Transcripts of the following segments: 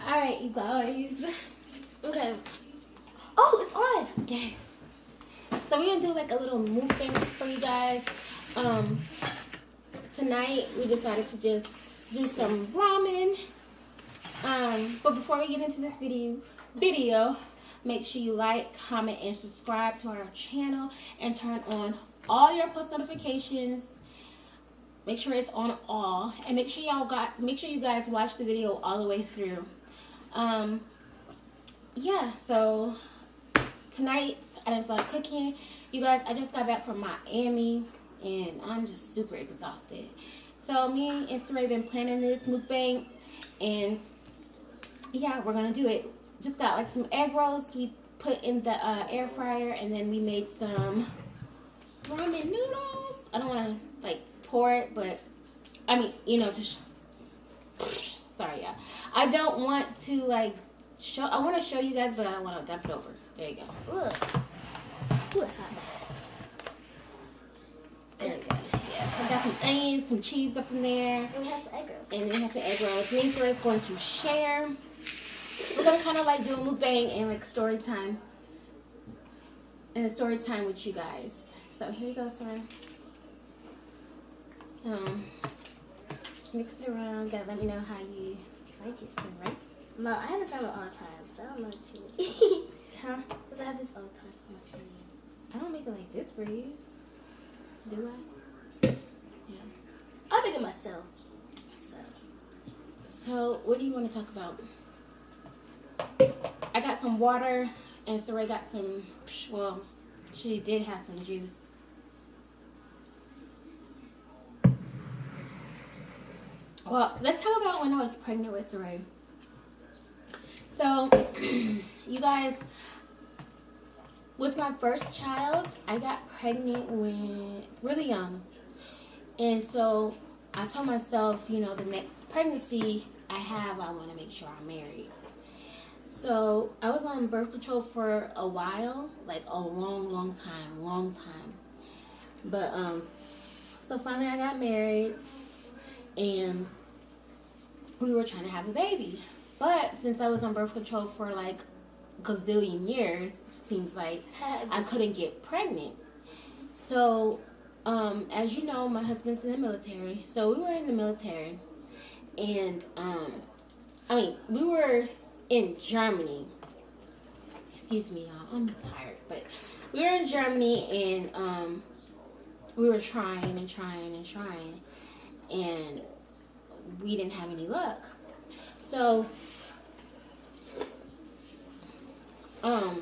Alright, you guys. Okay. Oh, it's on. Yes. So we're gonna do like a little mukbang for you guys. Tonight we decided to just do some ramen. But before we get into this video, make sure you like, comment, and subscribe to our channel and turn on all your post notifications. Make sure it's on all, and make sure you guys watch the video all the way through. Yeah, so tonight I didn't feel like cooking. You guys, I just got back from Miami and I'm just super exhausted. So me and Saray been planning this mukbang, and yeah, we're gonna do it. Just got like some egg rolls we put in the air fryer, and then we made some ramen noodles. I don't want to like pour it, but I mean, you know, sorry, yeah. I don't want to like show. I want to show you guys, but I don't want to dump it over. There you go. Look. What's that? There you go. Yeah, I got some onions, some cheese up in there. And we have some egg rolls. And then we have some egg rolls. Me and Sarah is going to share. We're gonna kind of like do a mukbang and like story time. And a story time with you guys. So here you go, Sarah. So mix it around. Gotta let me know how you like it, right? No, I haven't found it all the time, so I don't know what you need. Huh? Because I have this all the time, so much you need. I don't make it like this for you. Do I? Yeah. I make it myself. So what do you want to talk about? I got some water, and Saray got some, well, she did have some juice. Well, let's talk about when I was pregnant with Saray. So, you guys, with my first child, I got pregnant when really young. And so I told myself, you know, the next pregnancy I want to make sure I'm married. So I was on birth control for a while, like a long time. But, so finally I got married, and we were trying to have a baby. But since I was on birth control for like a gazillion years, seems like I couldn't get pregnant. So, as you know, my husband's in the military. So we were in the military, and I mean, we were in Germany. Excuse me, y'all. I'm tired, but we were in Germany, and we were trying, and we didn't have any luck. So, I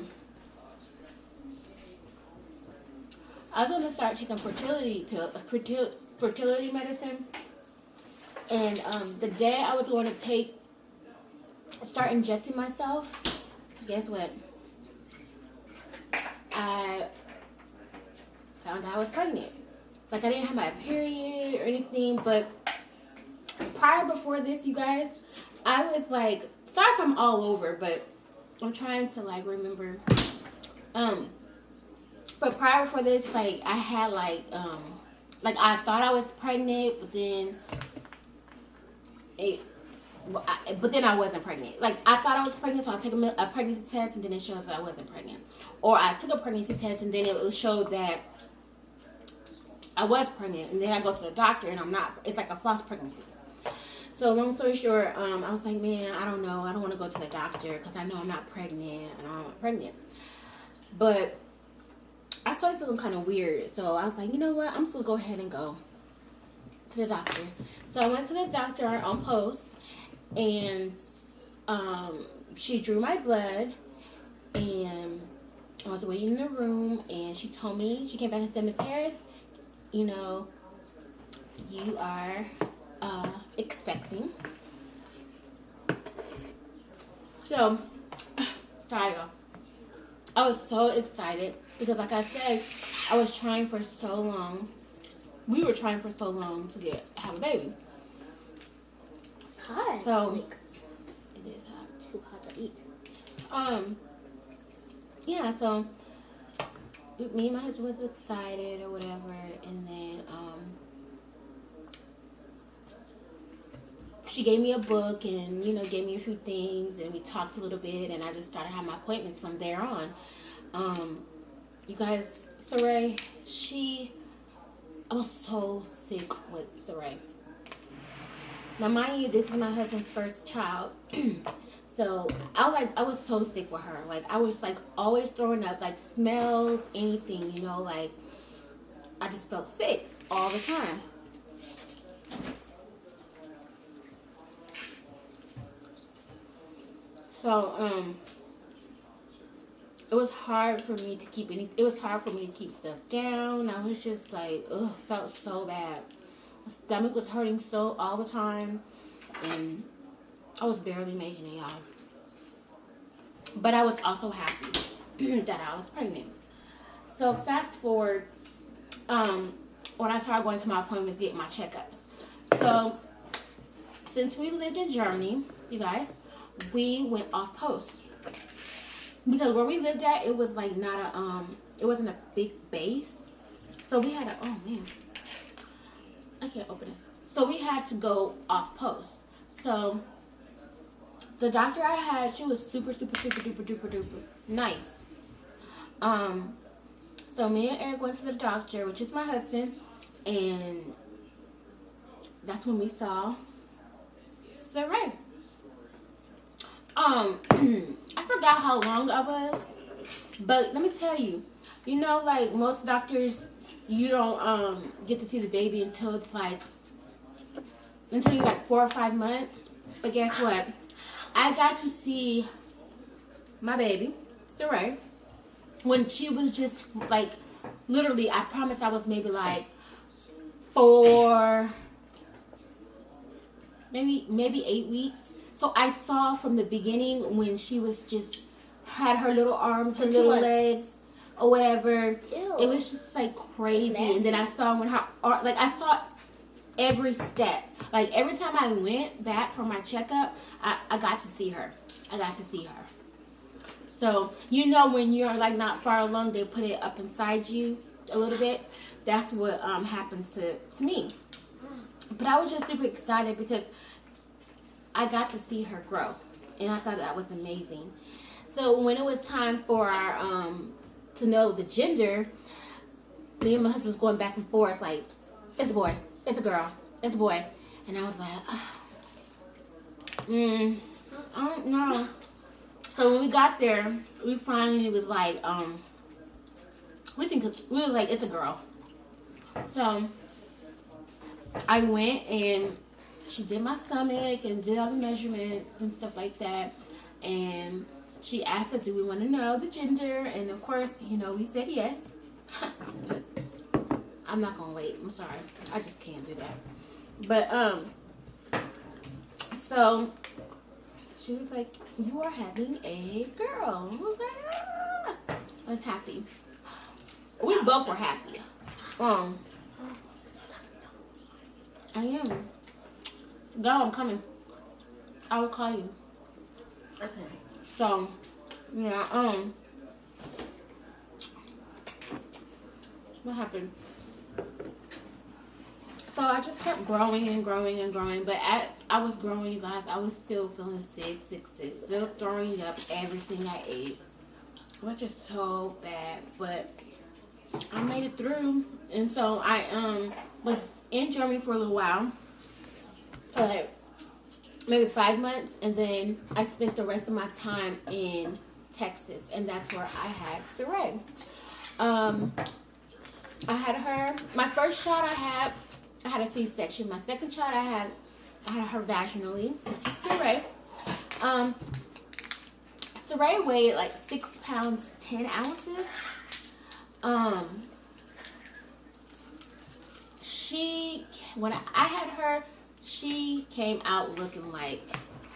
was going to start taking fertility medicine, and the day I was going to start injecting myself, guess what? I found out I was pregnant. Like, I didn't have my period or anything, but before this, you guys, I was like, sorry if I'm all over, but I'm trying to like remember. But before this, like, I had like I thought I was pregnant, but then I wasn't pregnant. Like, I thought I was pregnant, so I took a pregnancy test, and then it shows that I wasn't pregnant. Or I took a pregnancy test, and then it showed that I was pregnant, and then I go to the doctor, and I'm not. It's like a false pregnancy. So long story short, I was like, man, I don't know. I don't want to go to the doctor because I know I'm not pregnant, and I'm not pregnant. But I started feeling kind of weird, so I was like, you know what? I'm just gonna go ahead and go to the doctor. So I went to the doctor on post, and she drew my blood, and I was waiting in the room, and she told me, she came back and said, Miss Harris, you know, you are expecting. So, sorry y'all. I was so excited because, like I said, I was trying for so long. We were trying for so long to have a baby. Hot. So, like, it is hot. too hot to eat. Yeah, so me and my husband was excited or whatever, and then she gave me a book and, you know, gave me a few things, and we talked a little bit, and I just started having my appointments from there on. You guys, Saray, I was so sick with Saray. Now, mind you, this is my husband's first child. So, I was so sick with her. Like, I was, like, always throwing up, like, smells, anything, you know, like, I just felt sick all the time. So, it was hard for me to keep stuff down. I was just like, ugh, felt so bad. My stomach was hurting so all the time, and I was barely making it, y'all. But I was also happy that I was pregnant. So fast forward, when I started going to my appointments, getting my checkups. So since we lived in Germany, you guys, we went off post. Because where we lived at, it was like not it wasn't a big base. So we had oh man, I can't open this. So we had to go off post. So the doctor I had, she was super duper nice. So me and Eric went to the doctor, which is my husband, and that's when we saw Saray. I forgot how long I was, but let me tell you, you know, like most doctors, you don't get to see the baby until you're like 4 or 5 months. But guess what? I got to see my baby, Saray, when she was just like, literally, I promise I was maybe like 4, maybe 8 weeks. So I saw from the beginning when she was just had her little arms, her little legs, or whatever. Ew. It was just like crazy. And then I saw when I saw every step. Like every time I went back for my checkup, I got to see her. So you know when you're like not far along, they put it up inside you a little bit. That's what happened to me. But I was just super excited because I got to see her grow, and I thought that was amazing. So when it was time for our to know the gender, me and my husband was going back and forth like, it's a boy, it's a girl, it's a boy, and I was like, I don't know. So when we got there, we finally was like, we was like, it's a girl. So I went and she did my stomach and did all the measurements and stuff like that. And she asked us, do we want to know the gender? And of course, you know, we said yes. I'm not going to wait. I'm sorry. I just can't do that. But, so she was like, you are having a girl. I was like, ah. I was happy. We both were happy. I am. Go, I'm coming. I will call you. Okay. So, yeah, what happened? So I just kept growing and growing and growing. But I was growing, you guys. I was still feeling sick. Still throwing up everything I ate. It was just so bad. But I made it through. And so I was in Germany for a little while. Like maybe 5 months, and then I spent the rest of my time in Texas, and that's where I had Saray. I had her. My first child I had a C-section. My second child I had her vaginally, which is Saray. Saray weighed like 6 pounds 10 ounces. When I had her, she came out looking like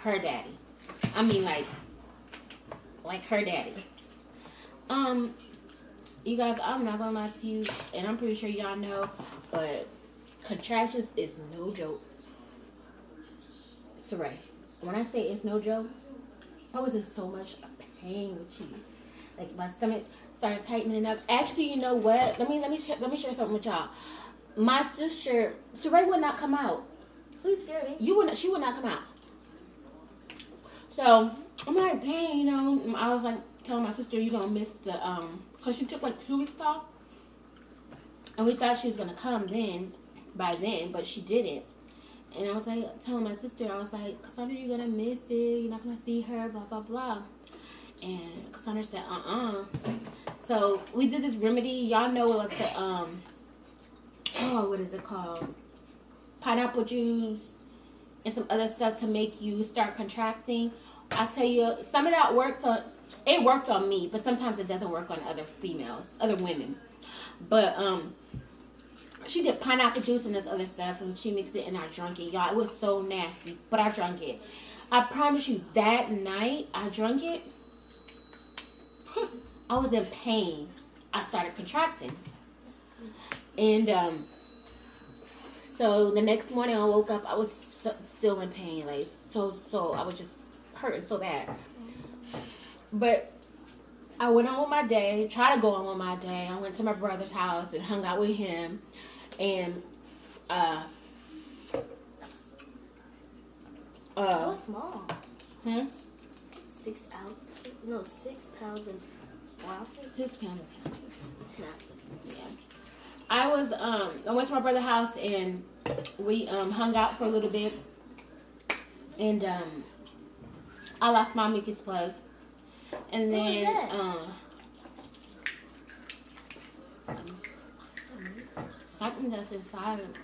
her daddy. I mean, like her daddy. You guys, I'm not gonna lie to you, and I'm pretty sure y'all know, but contractions is no joke. Saray, when I say it's no joke, I was in so much pain with you. Like my stomach started tightening up. Actually, you know what? Let me share something with y'all. My sister, Saray would not come out. Who's scary? She would not come out. So I'm like, dang, you know, I was like telling my sister, you gonna miss the cause she took like 2 weeks off, and we thought she was gonna come by then, but she didn't. And I was like telling my sister, I was like, Cassandra, you're gonna miss it. You're not gonna see her, blah blah blah. And Cassandra said, So we did this remedy. Y'all know what the what is it called? Pineapple juice and some other stuff to make you start contracting. I tell you, some of that works on. It worked on me, but sometimes it doesn't work on other females, other women. But she did pineapple juice and this other stuff, and she mixed it, and I drank it, y'all. It was so nasty, but I drank it. I promise you, that night I drank it. I was in pain. I started contracting, and so the next morning I woke up. I was still in pain, like so. I was just hurting so bad. But I went on with my day. Tried to go on with my day. I went to my brother's house and hung out with him, and That was small. 6 ounces? No, 6 pounds and 4 ounces? 6 pounds and 10 ounces. 10 ounces. Yeah. I went to my brother's house and we hung out for a little bit, and I lost my mucus plug, and then something that's inside of me.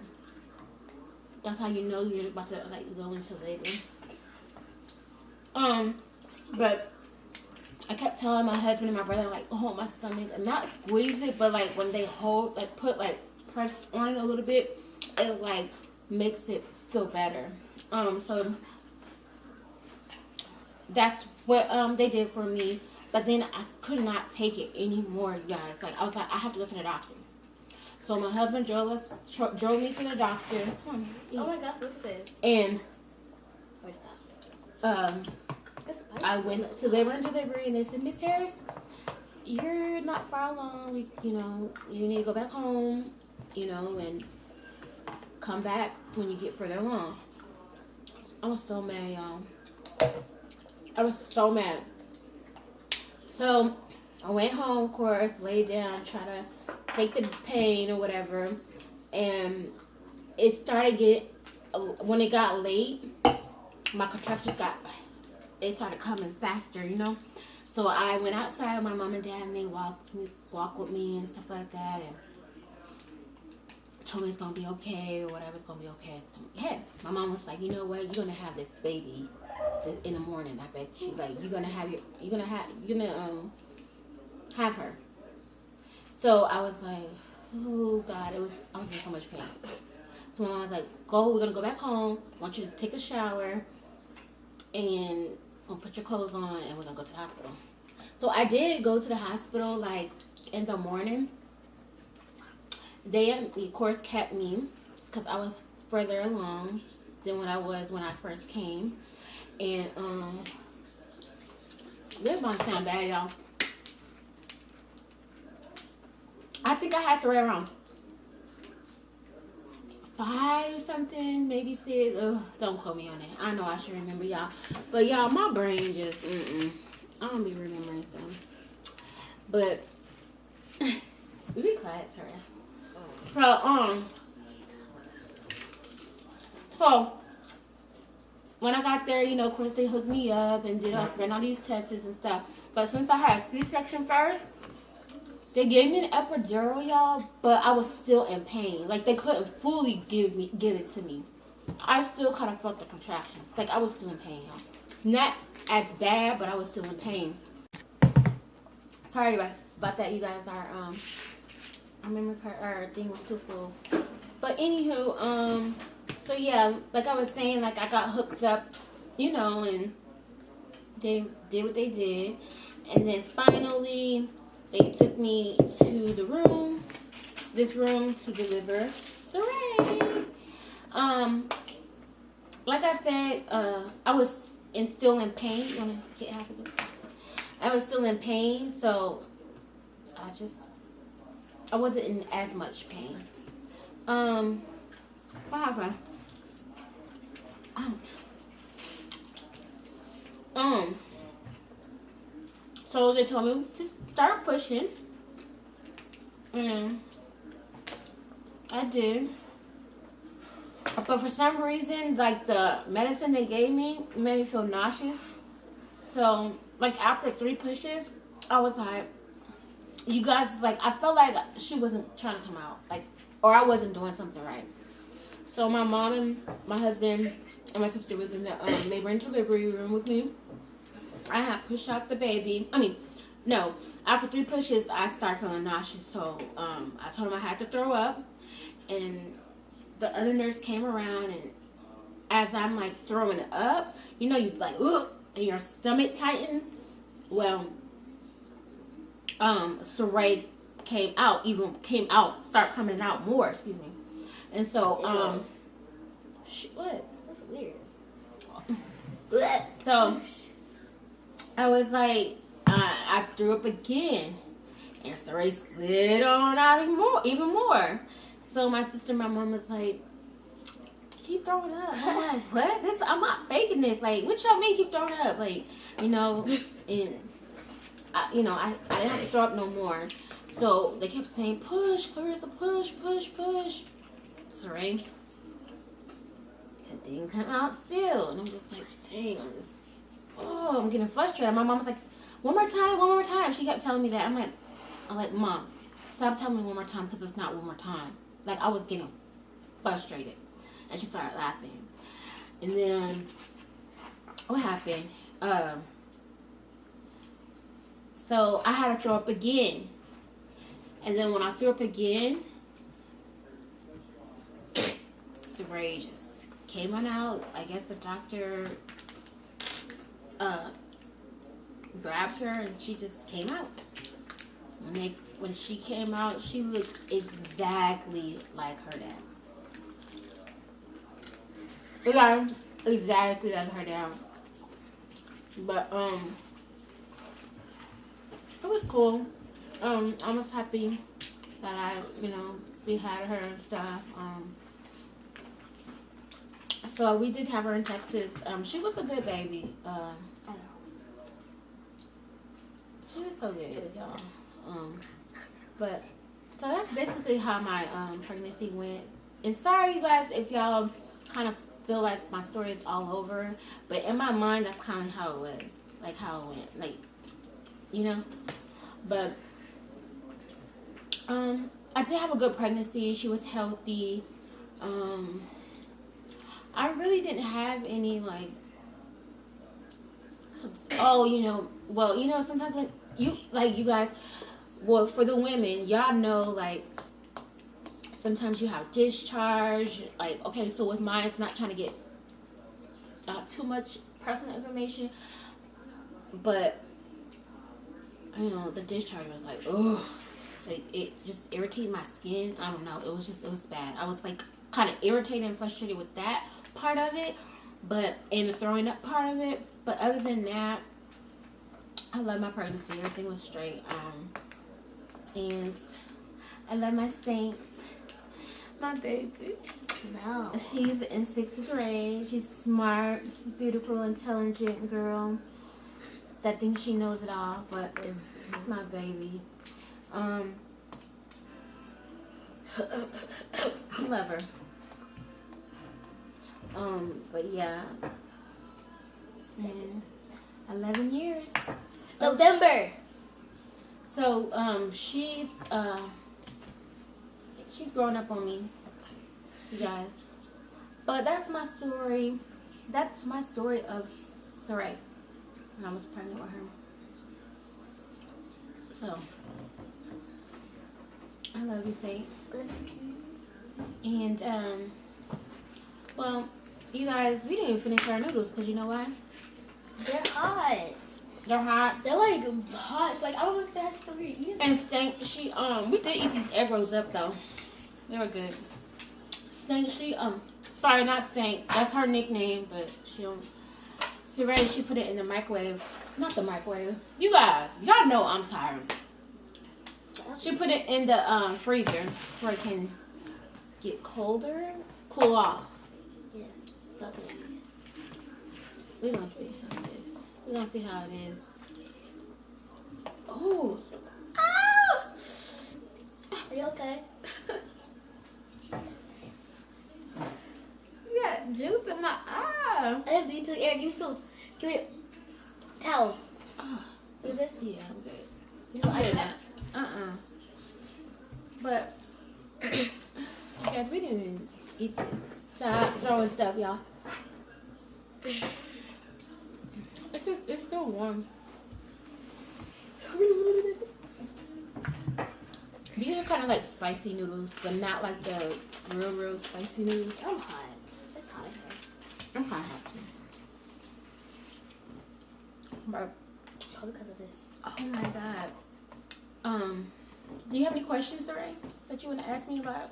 That's how you know you're about to like go into labor. But I kept telling my husband and my brother, like, hold my stomach and not squeeze it, but like when they hold, like put like press on it a little bit, it like makes it feel better. So that's what they did for me. But then I could not take it anymore, guys. Like I was like, I have to go to the doctor. So my husband drove me to the doctor. Come on, eat. Oh my gosh, what's this? And Where's that? I went to labor and delivery, and they said, Miss Harris, you're not far along. You need to go back home, and come back when you get further along. I was so mad, y'all. I was so mad. So I went home, of course, laid down, try to take the pain or whatever, and it started when it got late, my contractions started coming faster, So I went outside with my mom and dad, and they walked with me and stuff like that, and told me it's gonna be okay or whatever. It's gonna be okay. Yeah, my mom was like, you know what? You're gonna have this baby in the morning. I bet you. Like you're gonna have her. So I was like, oh God, I was in so much pain. So my mom was like, we're gonna go back home. I want you to take a shower and put your clothes on, and we're gonna go to the hospital. So I did go to the hospital like in the morning. They of course kept me because I was further along than what I was when I first came. And this might sound bad, y'all. I think I had to wear around 5 something, maybe 6. Don't quote me on that. I know I should remember, y'all. But y'all, my brain just I don't be remembering stuff. But be quiet, sorry. So when I got there, of course they hooked me up and ran all these tests and stuff. But since I had a C-section first, they gave me an epidural, y'all, but I was still in pain. Like they couldn't fully give it to me. I still kind of felt the contractions. Like I was still in pain, y'all. Not as bad, but I was still in pain. Sorry about that, you guys. I remember our thing was too full. But anywho, so yeah, like I was saying, like I got hooked up, and they did what they did. And then finally, they took me to this room to deliver Saray. Like I said, I was still in pain. You want to get half of this? I was still in pain, so I wasn't in as much pain. What happened? So they told me to start pushing. And I did. But for some reason, like the medicine they gave me made me feel nauseous. So, like after 3 pushes, I was like, you guys, like I felt like she wasn't trying to come out. Like, or I wasn't doing something right. So my mom and my husband and my sister was in the labor and delivery room with me. I had pushed out the baby. No. After 3 pushes, I started feeling nauseous. So I told him I had to throw up. And the other nurse came around. And as I'm like throwing it up, you know, you like, ugh, and your stomach tightens. Well, Saray start coming out more, excuse me. And so, what? That's weird. So, I was like, I threw up again. And Saray slid on out even more. So my sister and my mom was like, keep throwing up. I'm like, what? I'm not faking this. Like, what y'all mean keep throwing up? Like, you know, and, I didn't have to throw up no more. So they kept saying, push, Clarissa, push. Saray, that didn't come out still. And I'm just like, dang, I'm getting frustrated. My mom was like, one more time. She kept telling me that. I'm like, Mom, stop telling me one more time because it's not one more time. Like, I was getting frustrated. And she started laughing. And then, what happened? So, I had to throw up again. And then when I threw up again, Saray just came on out. I guess the doctor grabbed her and she just came out. When she came out, she looked exactly like her dad. Yeah, exactly like her dad. But it was cool. I was happy that we had her and stuff. So we did have her in Texas. She was a good baby. She was so good, y'all. But so that's basically how my pregnancy went. And sorry, you guys, if y'all kind of feel like my story is all over, but in my mind, that's kind of how it was, like how it went, like, you know. But I did have a good pregnancy. She was healthy. I really didn't have any like, sometimes when you guys, well, for the women, y'all know, like, sometimes you have discharge. Like, okay, so with mine, it's not trying to get too much personal information, but the discharge was like, ugh, like it just irritated my skin. I don't know. It was bad. I was like kind of irritated and frustrated with that part of it, and the throwing up part of it. But other than that, I love my pregnancy. Everything was straight. And I love my Stinks. My baby. No. She's in 6th grade. She's smart, beautiful, intelligent girl that thinks she knows it all, but it's my baby. I love her. But yeah. And 11 years. November. So, she's growing up on me, you guys. But that's my story. That's my story of Saray when I was pregnant with her. So, I love you, Saint. And, well, you guys, we didn't even finish our noodles because you know why? They're hot. They're hot. They're like hot. It's like I don't understand how to eat them. And Stank, we did eat these egg rolls up though. They were good. Stank, sorry, not Stank. That's her nickname, but Saray, she put it in the microwave. Not the microwave. You guys, y'all know I'm tired. She put it in the freezer where it can get colder, cool off. Yes. So, We're gonna see how it is. We're gonna see how it is. Oh. Ah! Are you okay? You got juice in my eye. I didn't need to. Eric, give me a towel. You good? Yeah, I'm good. You know, I'm good. But guys, we didn't even eat this. Stop throwing stuff, y'all. It's still warm. These are kind of like spicy noodles, but not like the real spicy noodles. I'm hot. It's hot in here. I'm kind of hot too. But Probably because of this. oh my god. Do you have any questions, Ray, that you want to ask me about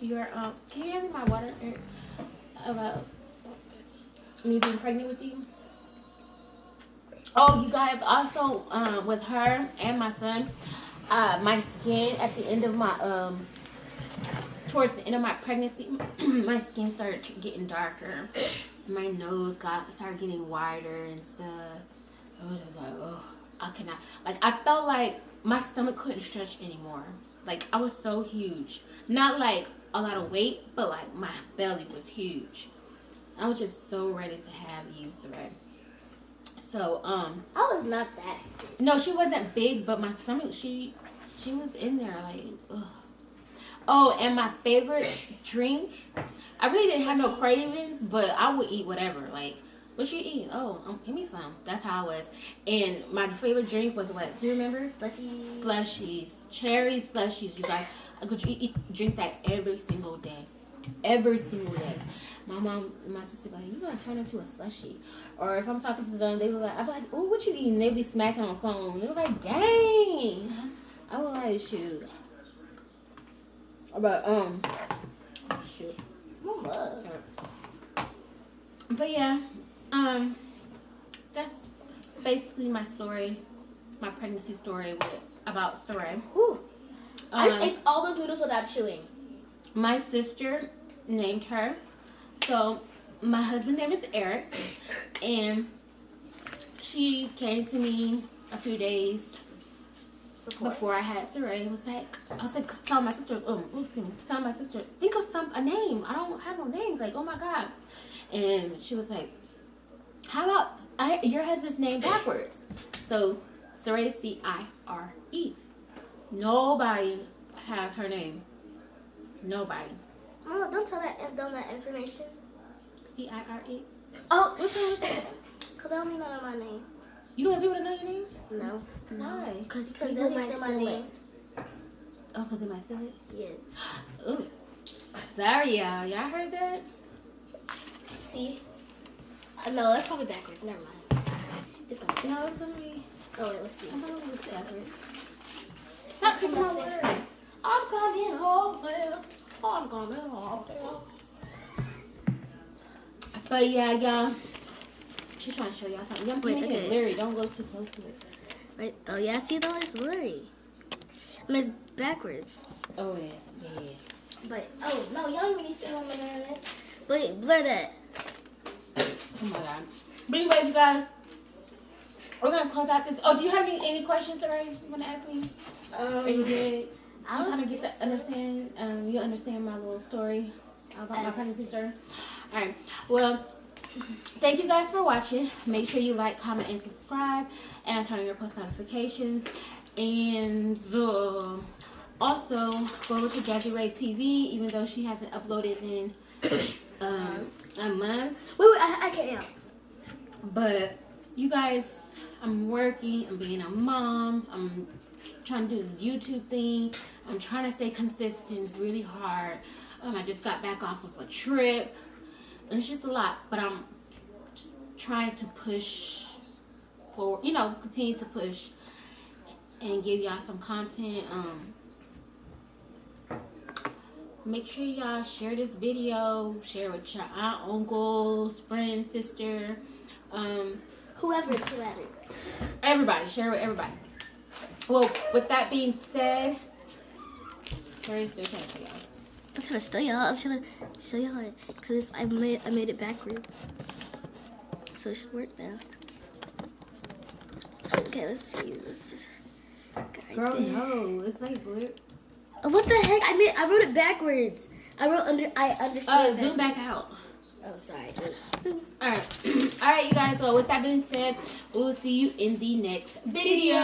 your can you hand me my water, Eric? About me being pregnant with you? Oh, you guys, also with her and my son, my skin at the end of my towards the end of my pregnancy, my skin started getting darker. My nose started getting wider and stuff. I was like, oh, I cannot. Like, I felt like my stomach couldn't stretch anymore. Like, I was so huge. Not like a lot of weight, but like my belly was huge. I was just so ready to have you, right? So, I was not that big. no, she wasn't big, but my stomach, she was in there, like, ugh. Oh, and my favorite drink, I really didn't have no cravings, but I would eat whatever. Like, what you eat? Oh, give me some. That's how I was. And my favorite drink was what? Do you remember? Slushies. Slushies. Cherry slushies, you guys. I could drink that every single day. Every single day. My mom and my sister be like, you gonna turn into a slushie. Or if I'm talking to them, they be like, I'd be like, ooh, what you eating? They be smacking on the phone. They be like, dang. I was like, shoot. But, shoot. But yeah, that's basically my story, my pregnancy story about Sarai. Ooh. I just ate all those noodles without chewing. My sister named her. So my husband's name is Eric, and she came to me a few days before I had Sarai. I was like, tell my sister, think of a name. I don't have no names. Like, oh my God. And she was like, how about your husband's name backwards? So Sarai is C-I-R-E. Nobody has her name. Nobody. Oh, don't tell that information. C-I-R-E. Oh, because I don't need to know my name. You don't want people to know your name? No. Why? Because people might steal it. Oh, because they might steal it? Yes. Ooh. Sorry, y'all. Y'all heard that? See? No, that's probably backwards. Never mind. It's gonna be. No, it's going to be... Oh, wait, let's see. I'm going to look backwards. Stop keeping my word. I'm coming home there. I'm coming home there. But yeah, y'all. She's trying to show y'all something. Y'all make it blurry. Don't go too close to it. Right. Oh, yeah, see, though, it's blurry. I mean, it's backwards. Oh, it is. Yeah. But, oh, no, y'all don't even need to see one banana. But blur that. Oh, my God. But anyways, you guys, we're going to close out this. Oh, do you have any questions, Sarai, you want to ask me? Are you good? You kind of get the understand. You understand my little story about my pregnancy story. All right. Well, thank you guys for watching. Make sure you like, comment, and subscribe, and turn on your post notifications. And also go over to Gabby Ray TV, even though she hasn't uploaded in a month. Wait, I can't. But you guys, I'm working. I'm being a mom. I'm trying to do this YouTube thing. I'm trying to stay consistent. It's really hard. I just got back off of a trip. And it's just a lot. But I'm just trying to push forward. Continue to push and give y'all some content. Make sure y'all share this video. Share with your aunt, uncles, friends, sister. Whoever it's matter. Everybody. Share with everybody. Well, with that being said, Sarah's still trying to show y'all. I'm trying to show y'all. I was trying to show y'all because I made it backwards. so it should work now. Okay, let's see. Let's just. Girl, no, it's like blue. What the heck? I wrote it backwards. I understand. Zoom back out. Oh, sorry. All right, all right, you guys. So with that being said, we will see you in the next video.